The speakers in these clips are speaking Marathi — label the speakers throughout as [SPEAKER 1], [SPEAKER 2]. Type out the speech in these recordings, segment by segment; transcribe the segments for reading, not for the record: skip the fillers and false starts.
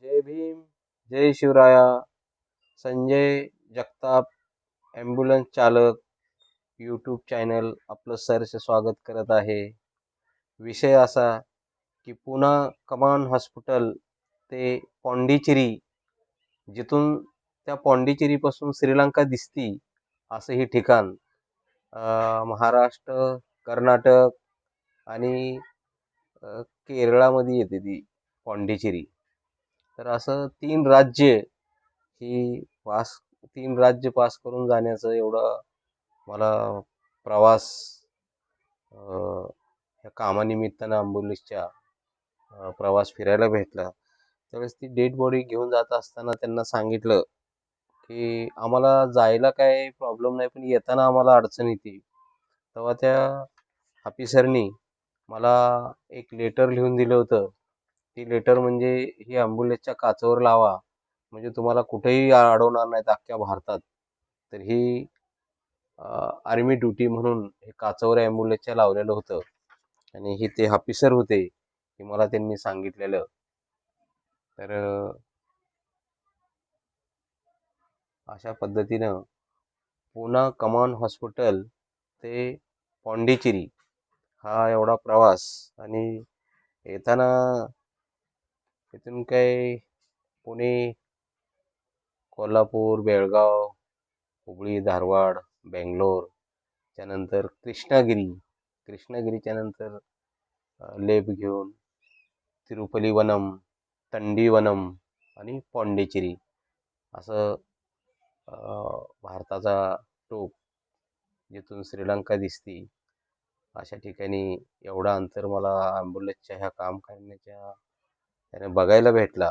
[SPEAKER 1] जय भीम, जय शिवराया. संजय जगताप, ॲम्ब्युलन्स चालक, यूट्यूब चॅनल आपलं सहर्ष स्वागत करत आहे. विषय असा की पुणा कमान हॉस्पिटल ते पॉंडिचेरी, जिथून त्या पॉंडिचेरीपासून श्रीलंका दिसती असं हे ठिकाण महाराष्ट्र, कर्नाटक आणि केरळामध्ये येते ती पॉंडिचेरी. तर असं ही पास 3 राज्य पास करून जाण्याचं एवढं मला प्रवास ह्या कामानिमित्तानं आंबोलीच्या प्रवास फिरायला भेटला. त्यावेळेस ती डेड बॉडी घेऊन जात असताना त्यांना सांगितलं की आम्हाला जायला काही प्रॉब्लेम नाही, पण येताना आम्हाला अडचण येते. तेव्हा त्या ऑफिसरनी मला एक लेटर लिहून दिलं होतं. ती लेटर म्हणजे ही ॲम्ब्युलन्सच्या काचेवर लावा, म्हणजे तुम्हाला कुठेही अडवणार नाहीत अख्ख्या भारतात. तर ही आर्मी ड्युटी म्हणून हे काचेवर ॲम्ब्युलन्सच्या लावलेलं होतं. आणि हे ते ऑफिसर होते की मला त्यांनी सांगितलेलं. तर अशा पद्धतीनं पुणा कमान हॉस्पिटल ते पॉंडिचेरी हा एवढा प्रवास. आणि येताना इथून काय पुणे, कोल्हापूर, बेळगाव, हुबळी, धारवाड, बेंगलोर, त्यानंतर कृष्णागिरीच्या नंतर लेप घेऊन तिरुपलीवनम, तंडीवनम आणि पॉंडिचेरी असं भारताचा टोक जिथून श्रीलंका दिसती अशा ठिकाणी एवढा अंतर मला ॲम्ब्युलन्सच्या ह्या काम करण्याच्या त्याने बघायला भेटला.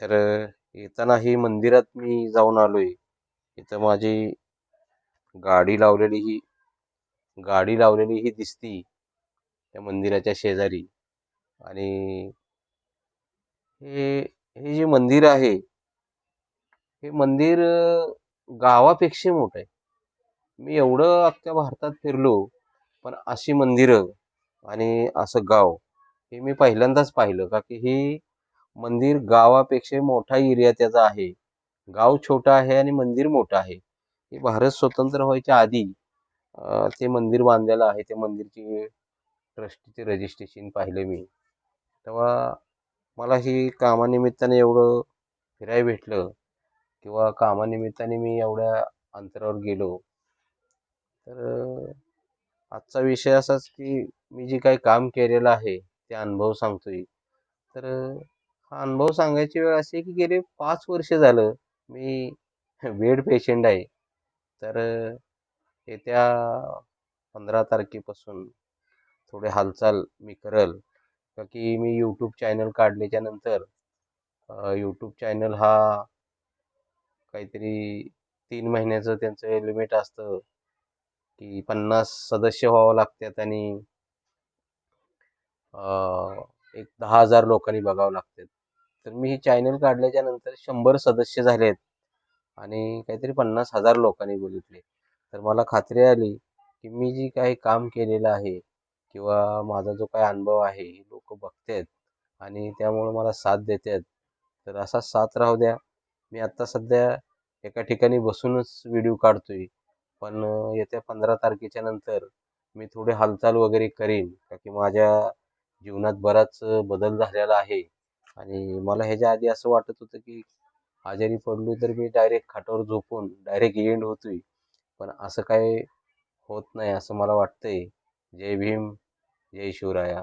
[SPEAKER 1] तर येताना ही मंदिरात मी जाऊन आलोय. इथं माझी गाडी लावलेली ही दिसती त्या मंदिराच्या शेजारी. आणि हे हे जे मंदिर आहे, हे मंदिर गावापेक्षा मोठं आहे. मी एवढं अख्ख्या भारतात फिरलो, पण अशी मंदिरं आणि असं गाव हे मी पहिल्यांदाच पाहिलं. का की हे मंदिर गावापेक्षा मोठा एरिया त्याचा आहे. गाव छोटं आहे आणि मंदिर मोठं आहे. हे भारत स्वतंत्र व्हायच्या आधी ते मंदिर बांधलेलं आहे. ते मंदिरची ट्रस्टीचे रजिस्ट्रेशन पाहिलं मी. तेव्हा मला ही कामानिमित्ताने एवढं फिरायला भेटलं किंवा कामानिमित्ताने मी एवढ्या अंतरावर गेलो. तर आजचा विषय असाच की मी जे काही काम केलेलं आहे ते अनुभव सांगतोय. तर हा अनुभव सांगायची वेळ अशी आहे की गेले 5 वर्ष झालं मी बेड पेशंट आहे. तर येत्या 15 तारखेपासून थोडे हालचाल मी करल. का की मी यूट्यूब चॅनल काढल्याच्या नंतर यूट्यूब चॅनल हा काहीतरी 3 महिन्याचं त्यांचं लिमिट असतं की 50 सदस्य व्हावं लागतात आणि एक 10,000 लोकांनी बघावं लागतात. तर मी ही चॅनल काढल्याच्या नंतर 100 सदस्य झालेत आणि काहीतरी 50,000 लोकांनी बघितले. तर मला खात्री आली की मी जी काही काम केलेलं आहे किंवा माझा जो काही अनुभव आहे हे लोक बघतात आणि त्यामुळे मला साथ देतात. तर असा साथ राहू द्या. मी आत्ता सध्या एका ठिकाणी बसूनच व्हिडिओ काढतोय. पण येत्या 15 तारखेच्या नंतर मी थोडी हालचाल वगैरे करीन. का की माझ्या जीवनात बराच बदल झालेला आहे. आणि मला ह्याच्या आधी असं वाटत होतं की आजारी पडलो तर मी डायरेक्ट खाटावर झोपून डायरेक्ट एंड होतोय. पण असं काही होत नाही असं मला वाटतंय. जय भीम, जय शिवराया.